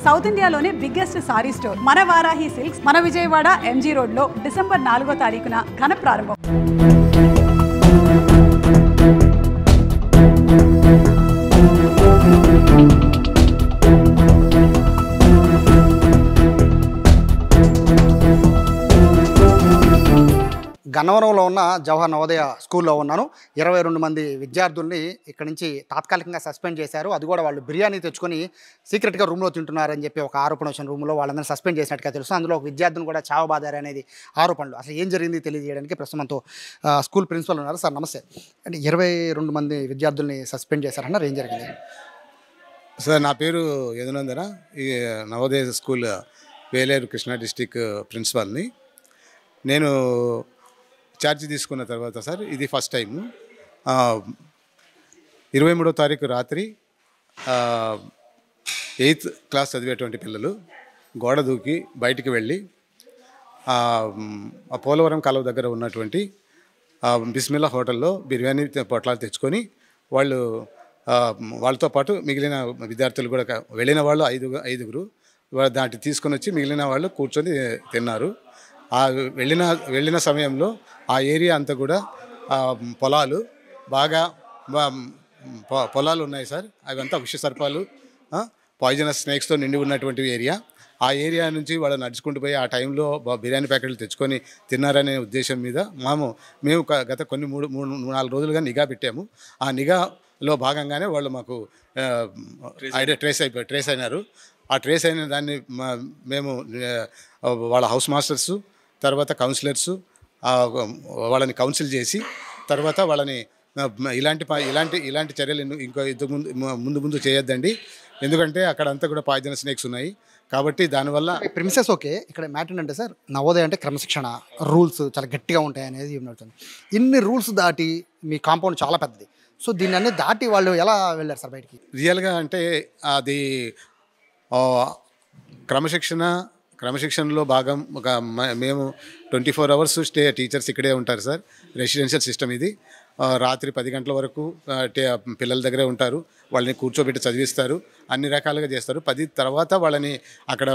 South ఇండియాలోనే biggest sorry store మన Varahi silks మన విజయవాడ ఎంజీ రోడ్ లో డిసెంబర్ 4వ తారీఖున ఘన ప్రారంభం. గన్నవరంలో ఉన్న జవహర్ నవోదయ స్కూల్లో ఉన్నాను. 22 మంది విద్యార్థుల్ని ఇక్కడి నుంచి తాత్కాలికంగా సస్పెండ్ చేశారు. అది కూడా వాళ్ళు బిర్యానీ తెచ్చుకొని సీక్రెట్గా రూమ్లో తింటున్నారని చెప్పి ఒక ఆరోపణ వచ్చిన రూమ్లో వాళ్ళందరినీ సస్పెండ్ చేసినట్టుగా తెలుసు. అందులో ఒక విద్యార్థిని కూడా చావబాదారు అనేది ఆరోపణలు. అసలు ఏం జరిగింది తెలియజేయడానికి ప్రస్తుతంతో స్కూల్ ప్రిన్సిపల్ ఉన్నారు. సార్ నమస్తే. అంటే 22 మంది విద్యార్థుల్ని సస్పెండ్ చేశారన్నారు, ఏం జరిగింది? సార్ నా పేరు యదునందన, ఈ నవోదయ స్కూల్ వేలేరు కృష్ణా డిస్టిక్ ప్రిన్సిపాల్ని. నేను ఛార్జ్ తీసుకున్న తర్వాత సార్ ఇది ఫస్ట్ టైము 23వ తారీఖు రాత్రి 8th క్లాస్ చదివేటువంటి పిల్లలు గోడ దూకి బయటికి వెళ్ళి ఆ పోలవరం కాలువ దగ్గర ఉన్నటువంటి బిస్మిల్లా హోటల్లో బిర్యానీ పొట్లాలు తెచ్చుకొని వాళ్ళతో పాటు మిగిలిన విద్యార్థులు కూడా వెళ్ళిన వాళ్ళు ఐదుగురు దాంట్లో తీసుకొని వచ్చి మిగిలిన వాళ్ళు కూర్చొని తిన్నారు. వెళ్ళిన సమయంలో ఆ ఏరియా అంతా కూడా పొలాలు బాగా పొలాలు ఉన్నాయి సార్. అవంతా విష సర్పాలు, పాయిజనస్ స్నేక్స్తో నిండి ఉన్నటువంటి ఏరియా. ఆ ఏరియా నుంచి వాళ్ళు నడుచుకుంటూ పోయి ఆ టైంలో బిర్యానీ ప్యాకెట్లు తెచ్చుకొని తిన్నారనే ఉద్దేశం మీద మేము గత కొన్ని 3-4 రోజులుగా నిఘా పెట్టాము. ఆ నిఘాలో భాగంగానే వాళ్ళు మాకు ట్రేస్ అయినారు. ఆ ట్రేస్ అయిన దాన్ని మేము వాళ్ళ హౌస్ మాస్టర్సు, తర్వాత కౌన్సిలర్సు వాళ్ళని కౌన్సిల్ చేసి తర్వాత వాళ్ళని ఇలాంటి చర్యలు ముందు చేయొద్దండి, ఎందుకంటే అక్కడ అంతా కూడా పాయిజనస్ స్నేక్స్ ఉన్నాయి కాబట్టి దానివల్ల ప్రిమిసెస్ ఓకే. ఇక్కడ మ్యాటర్ అంటే సార్, నవోదయ అంటే క్రమశిక్షణ, రూల్స్ చాలా గట్టిగా ఉంటాయి అనేది ఏమవుతుంది. ఇన్ని రూల్స్ దాటి మీ కాంపౌండ్ చాలా పెద్దది, సో దీన్ని అన్నీ దాటి వాళ్ళు ఎలా వెళ్ళారు సార్ బయటికి? రియల్గా అంటే అది క్రమశిక్షణలో భాగం. మేము 24 hours స్టే టీచర్స్ ఇక్కడే ఉంటారు సార్. రెసిడెన్షియల్ సిస్టమ్ ఇది. రాత్రి 10 గంటల వరకు పిల్లల దగ్గరే ఉంటారు. వాళ్ళని కూర్చోబెట్టి చదివిస్తారు, అన్ని రకాలుగా చేస్తారు. 10 తర్వాత వాళ్ళని అక్కడ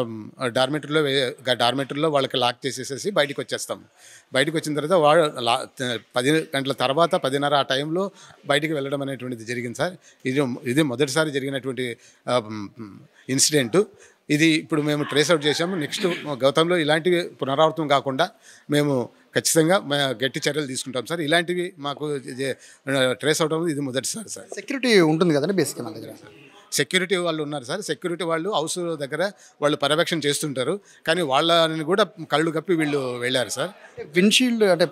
డార్మెటరీలో వాళ్ళకి లాక్ చేసేసేసి బయటికి వచ్చేస్తాము. బయటకు వచ్చిన తర్వాత 10 గంటల తర్వాత 10:30 ఆ టైంలో బయటికి వెళ్ళడం అనేటువంటిది జరిగింది సార్. ఇది మొదటిసారి జరిగినటువంటి ఇన్సిడెంటు. ఇది ఇప్పుడు మేము ట్రేస్ అవుట్ చేసాము. నెక్స్ట్ గతంలో ఇలాంటివి పునరావృతం కాకుండా మేము ఖచ్చితంగా గట్టి చర్యలు తీసుకుంటాం సార్. ఇలాంటివి మాకు ట్రేస్ అవుట్ అవ్వడం ఇది మొదటిసారి సార్. సెక్యూరిటీ ఉంటుంది కదండి బేసిక్గా మన దగ్గర? సెక్యూరిటీ వాళ్ళు ఉన్నారు సార్. సెక్యూరిటీ వాళ్ళు హౌస్ దగ్గర వాళ్ళు పర్యవేక్షణ చేస్తుంటారు, కానీ వాళ్ళని కూడా కళ్ళు కప్పి వీళ్ళు వెళ్ళారు సార్. విండ్షీల్డ్ అంటే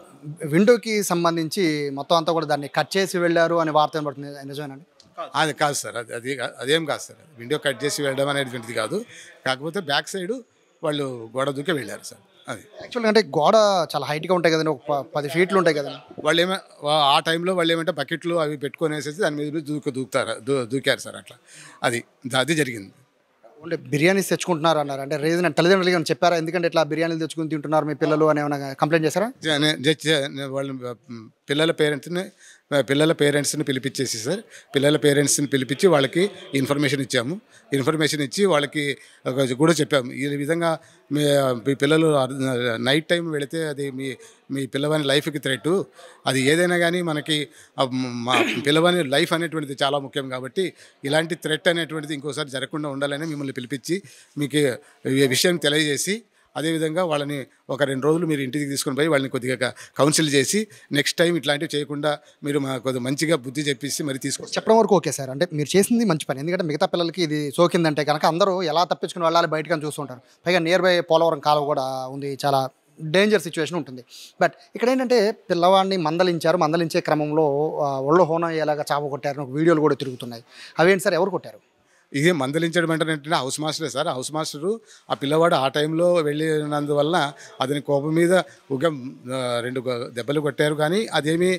విండోకి సంబంధించి మొత్తం అంతా కూడా దాన్ని కట్ చేసి వెళ్ళారు అనే వార్త వినబడుతుంది, నిజమేనండి? అది కాదు సార్, అదేం కాదు సార్. విండో కట్ చేసి వెళ్ళడం అనేటువంటిది కాదు. కాకపోతే బ్యాక్ సైడ్ వాళ్ళు గోడ దూకే వెళ్ళారు సారు. అది యాక్చువల్గా అంటే గోడ చాలా హైట్గా ఉంటాయి కదండి, ఒక 10 feet ఉంటాయి కదండి. వాళ్ళు ఆ టైంలో వాళ్ళు ఏమంటే బకెట్లు అవి పెట్టుకొనేసేసి దాని మీద దూకారు సార్. అట్లా అది జరిగింది. అంటే బిర్యానీస్ తెచ్చుకుంటున్నారు అన్నారు, అంటే రీజన్ తల్లిదండ్రులు ఏమైనా చెప్పారా? ఎందుకంటే ఇట్లా బిర్యానీలు తెచ్చుకుని తింటున్నారు మీ పిల్లలు అని ఏమైనా కంప్లైంట్ చేశారా? వాళ్ళు పిల్లల పేరెంట్స్ని పిలిపించేసి సార్, పిల్లల పేరెంట్స్ని పిలిపించి వాళ్ళకి ఇన్ఫర్మేషన్ ఇచ్చాము. ఇన్ఫర్మేషన్ ఇచ్చి వాళ్ళకి కూడా చెప్పాము, ఈ విధంగా మీ పిల్లలు నైట్ టైం వెళితే అది మీ పిల్లవాని లైఫ్కి థ్రెట్. అది ఏదైనా కానీ మనకి మా పిల్లవాని లైఫ్ అనేటువంటిది చాలా ముఖ్యం కాబట్టి ఇలాంటి థ్రెట్ అనేటువంటిది ఇంకోసారి జరగకుండా ఉండాలని మిమ్మల్ని పిలిపించి మీకు ఈ విషయం తెలియజేసి, అదేవిధంగా వాళ్ళని ఒక 2 రోజులు మీరు ఇంటికి తీసుకొని పోయి వాళ్ళని కొద్దిగా కౌన్సిల్ చేసి నెక్స్ట్ టైం ఇట్లాంటివి చేయకుండా మీరు కొద్దిగా మంచిగా బుద్ధి చెప్పేసి మరి చెప్పడం వరకు ఓకే సార్. అంటే మీరు చేసింది మంచి పని, ఎందుకంటే మిగతా పిల్లలకి ఇది సోకిందంటే కనుక అందరూ ఎలా తప్పించుకుని వెళ్ళాలి బయటకు అని చూస్తుంటారు. పైగా నియర్ బై పోలవరం కాలువ కూడా ఉంది, చాలా డేంజర్ సిచ్యువేషన్ ఉంటుంది. బట్ ఇక్కడ ఏంటంటే పిల్లవాడిని మందలించే క్రమంలో ఒళ్ళో హోనం ఎలాగా చావ కొట్టారు వీడియోలు కూడా తిరుగుతున్నాయి. అవేంటి సార్, ఎవరు కొట్టారు? ఇది మందలించడం అంటే హౌస్ మాస్టరే సార్. హౌస్ మాస్టరు ఆ పిల్లవాడు ఆ టైంలో వెళ్ళినందువల్ల అతని కోపం మీద ఒక 2 దెబ్బలు కొట్టారు, కానీ అదేమీ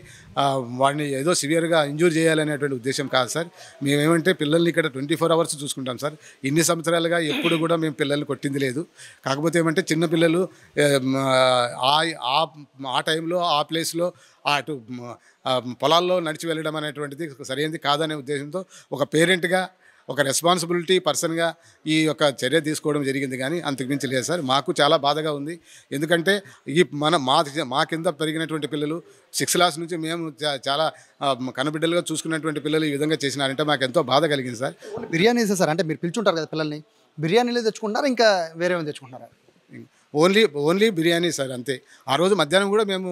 వాడిని ఏదో సివియర్గా ఇంజూర్ చేయాలనేటువంటి ఉద్దేశం కాదు సార్. మేమేమంటే పిల్లల్ని ఇక్కడ 24 hours చూసుకుంటాం సార్. ఇన్ని సంవత్సరాలుగా ఎప్పుడు కూడా మేము పిల్లల్ని కొట్టింది లేదు. కాకపోతే ఏమంటే చిన్నపిల్లలు ఆ టైంలో ఆ ప్లేస్లో అటు పొలాల్లో నడిచి వెళ్ళడం అనేటువంటిది సరైనది కాదనే ఉద్దేశంతో ఒక పేరెంట్గా ఒక రెస్పాన్సిబిలిటీ పర్సన్గా ఈ యొక్క చర్య తీసుకోవడం జరిగింది, కానీ అంతకుమించి లేదు సార్. మాకు చాలా బాధగా ఉంది. ఎందుకంటే ఈ మా కింద పెరిగినటువంటి పిల్లలు 6th క్లాస్ నుంచి మేము చాలా కనబిడ్డలుగా చూసుకున్నటువంటి పిల్లలు ఈ విధంగా చేసినారంటే మాకు ఎంతో బాధ కలిగింది సార్. బిర్యానీసే సార్, అంటే మీరు పిలుచుంటారు కదా పిల్లల్ని, బిర్యానీలే తెచ్చుకుంటారా ఇంకా వేరే ఏమైనా తెచ్చుకుంటారా? ఓన్లీ బిర్యానీ సార్, అంతే. ఆ రోజు మధ్యాహ్నం కూడా మేము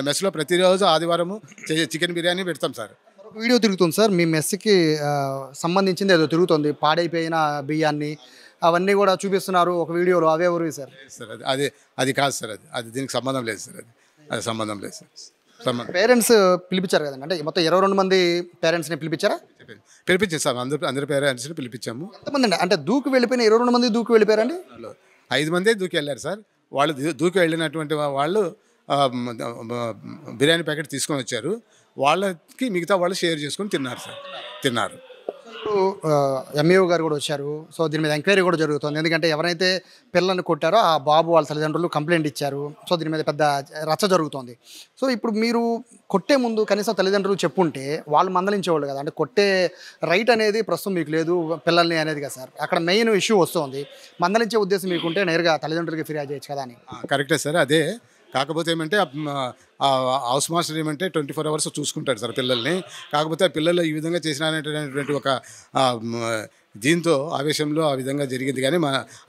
మెస్లో ప్రతిరోజు ఆదివారము చికెన్ బిర్యానీ పెడతాం సార్. ఒక వీడియో తిరుగుతుంది సార్, మీ మెస్కి సంబంధించింది ఏదో తిరుగుతుంది, పాడైపోయిన బియ్యాన్ని అవన్నీ కూడా చూపిస్తున్నారు ఒక వీడియోలో, అవే ఊరు సార్? సార్ అది కాదు సార్, అది దీనికి సంబంధం లేదు సార్, అది సంబంధం లేదు సార్. పేరెంట్స్ పిలిపించారు కదండి, అంటే మొత్తం 22 మంది పేరెంట్స్ని పిలిపించారా? పిలిపించాం సార్, అందరి పేరెంట్స్ని పిలిపించాము. ఎంతమంది అండి? అంటే దూకి వెళ్ళిపోయిన 22 మంది దూకి వెళ్ళిపోయారండి? 5 మందే దూకి వెళ్ళారు సార్. వాళ్ళు దూకి వెళ్ళినటువంటి వాళ్ళు బిర్యానీ ప్యాకెట్ తీసుకొని వచ్చారు. వాళ్ళకి మిగతా వాళ్ళు షేర్ చేసుకొని తిన్నారు. ఇప్పుడు ఎంఈఓ గారు కూడా వచ్చారు. సో దీని మీద ఎంక్వైరీ కూడా జరుగుతుంది. ఎందుకంటే ఎవరైతే పిల్లల్ని కొట్టారో ఆ బాబు వాళ్ళ తల్లిదండ్రులు కంప్లైంట్ ఇచ్చారు. సో దీని మీద పెద్ద రచ్చ జరుగుతుంది. సో ఇప్పుడు మీరు కొట్టే ముందు కనీసం తల్లిదండ్రులు చెప్పుంటే వాళ్ళు మందలించేవాళ్ళు కదా. అంటే కొట్టే రైట్ అనేది ప్రస్తుతం మీకు లేదు పిల్లల్ని అనేది కదా సార్. అక్కడ మెయిన్ ఇష్యూ వస్తుంది. మందలించే ఉద్దేశం మీకుంటే నేరుగా తల్లిదండ్రులకి ఫిర్యాదు చేయొచ్చు కదా అని. కరెక్టే సార్, అదే. కాకపోతే ఏమంటే హౌస్ మాస్టర్ ఏమంటే 24 hours చూసుకుంటాడు సార్ పిల్లల్ని. కాకపోతే పిల్లలు ఈ విధంగా చేసినటువంటి ఒక దీంతో ఆవేశంలో ఆ విధంగా జరిగింది, కానీ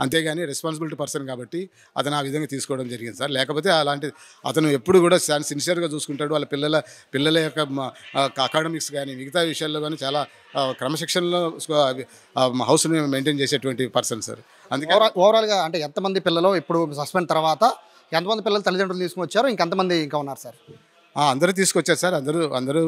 అంతేగాని రెస్పాన్సిబిలిటీ పర్సన్ కాబట్టి అతను ఆ విధంగా తీసుకోవడం జరిగింది సార్. లేకపోతే అలాంటి అతను ఎప్పుడు కూడా సిన్సియర్గా చూసుకుంటాడు. వాళ్ళ పిల్లల యొక్క అకాడమిక్స్ కానీ మిగతా విషయాల్లో కానీ చాలా క్రమశిక్షణలో హౌస్ని మెయింటైన్ చేసేటువంటి పర్సన్ సార్. అందుకే ఓవరాల్గా అంటే ఎంతమంది పిల్లలు ఇప్పుడు సస్పెండ్ తర్వాత ఎంతమంది పిల్లలు తల్లిదండ్రులు తీసుకుని వచ్చారు, ఇంకెంతమంది ఇంకా ఉన్నారు సార్? అందరూ తీసుకొచ్చారు సార్. అందరూ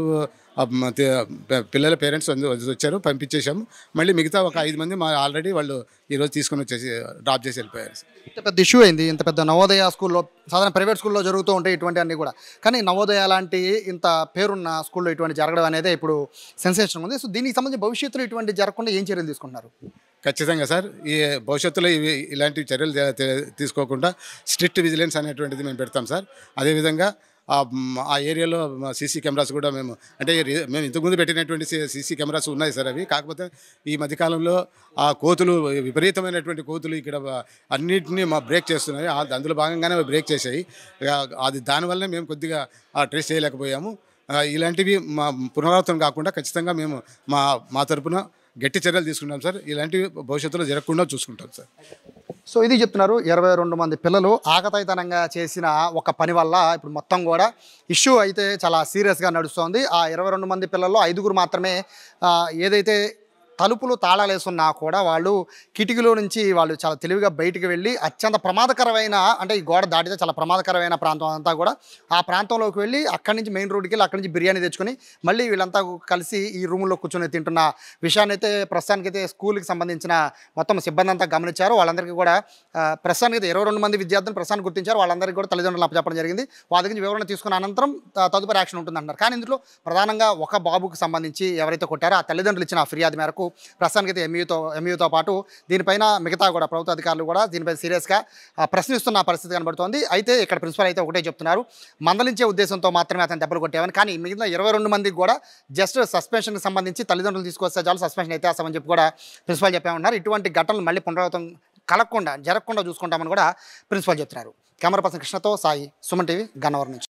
పిల్లల పేరెంట్స్ వచ్చారు, పంపించేశాము. మళ్ళీ మిగతా ఒక 5 మంది ఆల్రెడీ వాళ్ళు ఈరోజు తీసుకొని వచ్చేసి డ్రాప్ చేసి వెళ్ళిపోయారు సార్. ఇంత పెద్ద ఇష్యూ అయింది. ఇంత పెద్ద నవోదయ స్కూల్లో, సాధారణ ప్రైవేట్ స్కూల్లో జరుగుతూ ఉంటాయి ఇటువంటి అన్నీ కూడా, కానీ నవోదయ లాంటి ఇంత పేరున్న స్కూల్లో ఇటువంటి జరగడం అనేది ఇప్పుడు సెన్సేషన్ ఉంది. సో దీనికి సంబంధించి భవిష్యత్తులో ఇటువంటి జరగకుండా ఏం చర్యలు తీసుకుంటున్నారు? ఖచ్చితంగా సార్, ఈ భవిష్యత్తులో ఇలాంటి చర్యలు తీసుకోకుండా స్ట్రిక్ట్ విజిలెన్స్ అనేటువంటిది మేము పెడతాం సార్. అదేవిధంగా ఆ ఏరియాలో సీసీ కెమెరాస్ కూడా మేము ఇంతకుముందు పెట్టినటువంటి సీసీ కెమెరాస్ ఉన్నాయి సార్. అవి కాకపోతే ఈ మధ్యకాలంలో ఆ కోతులు, విపరీతమైనటువంటి కోతులు ఇక్కడ అన్నింటినీ బ్రేక్ చేస్తున్నాయి. అందులో భాగంగానే బ్రేక్ చేసాయి. దానివల్లనే మేము కొద్దిగా ట్రేస్ చేయలేకపోయాము. ఇలాంటివి పునరావృతం కాకుండా ఖచ్చితంగా మేము మా తరపున గట్టి చర్యలు తీసుకుంటాం సార్. ఇలాంటివి భవిష్యత్తులో జరగకుండా చూసుకుంటాం సార్. సో ఇది చెప్తున్నారు. 22 మంది పిల్లలు ఆకతాయితనంగా చేసిన ఒక పని వల్ల ఇప్పుడు మొత్తం కూడా ఇష్యూ అయితే చాలా సీరియస్గా నడుస్తోంది. ఆ 22 మంది పిల్లల్లో 5గురు మాత్రమే ఏదైతే తలుపులు తాళాలు వేసున్నా కూడా వాళ్ళు కిటికీలో నుంచి వాళ్ళు చాలా తెలివిగా బయటికి వెళ్ళి అత్యంత ప్రమాదకరమైన, అంటే ఈ గోడ దాటితే చాలా ప్రమాదకరమైన ప్రాంతం అంతా కూడా ఆ ప్రాంతంలోకి వెళ్ళి అక్కడి నుంచి మెయిన్ రోడ్డుకి వెళ్ళి అక్కడి నుంచి బిర్యానీ తెచ్చుకొని మళ్ళీ వీళ్ళంతా కలిసి ఈ రూముల్లో కూర్చొని తింటున్న విషయాన్ని అయితే ప్రస్తుతానికైతే స్కూల్కి సంబంధించిన మొత్తం సిబ్బంది అంతా గమనించారు. వాళ్ళందరికీ కూడా ప్రస్తుతానికి 22 మంది విద్యార్థులను ప్రస్తుతానికి గుర్తించారు. వాళ్ళందరికీ కూడా తల్లిదండ్రులు అప్పచెప్పడం జరిగింది. వాళ్ళ దగ్గర వివరణ తీసుకున్న అనంతరం తదుపరి యాక్షన్ ఉంటుందంటున్నారు. కానీ ఇందులో ప్రధానంగా ఒక బాబుకు సంబంధించి ఎవరైతే కొట్టారో ఆ తల్లిదండ్రులు ఇచ్చిన ఫిర్యాదు మేరకు ప్రస్తుతానికైతే ఎంఈతో పాటు దీనిపైన మిగతా కూడా ప్రభుత్వ అధికారులు కూడా దీనిపై సీరియస్గా ప్రశ్నిస్తున్న పరిస్థితి కనబడుతోంది. అయితే ఇక్కడ ప్రిన్సిపల్ అయితే ఒకటే చెప్తున్నారు, మందలించే ఉద్దేశంతో మాత్రమే అతను దెబ్బలు కొట్టేవని. కానీ మిగిలిన 22 మందికి కూడా జస్ట్ సస్పెన్షన్కి సంబంధించి తల్లిదండ్రులు తీసుకొస్తే చాలు, సస్పెన్షన్ అయితే వేస్తామని చెప్పి కూడా ప్రిన్సిపల్ చెప్పామన్నారు. ఇటువంటి ఘటనలు మళ్ళీ పునరావృతం జరగకుండా చూసుకుంటామని కూడా ప్రిన్సిపల్ చెప్తున్నారు. కెమెరా పర్సన్ కృష్ణతో సాయి, సుమన్ టీవీ, గన్నవరం నుంచి.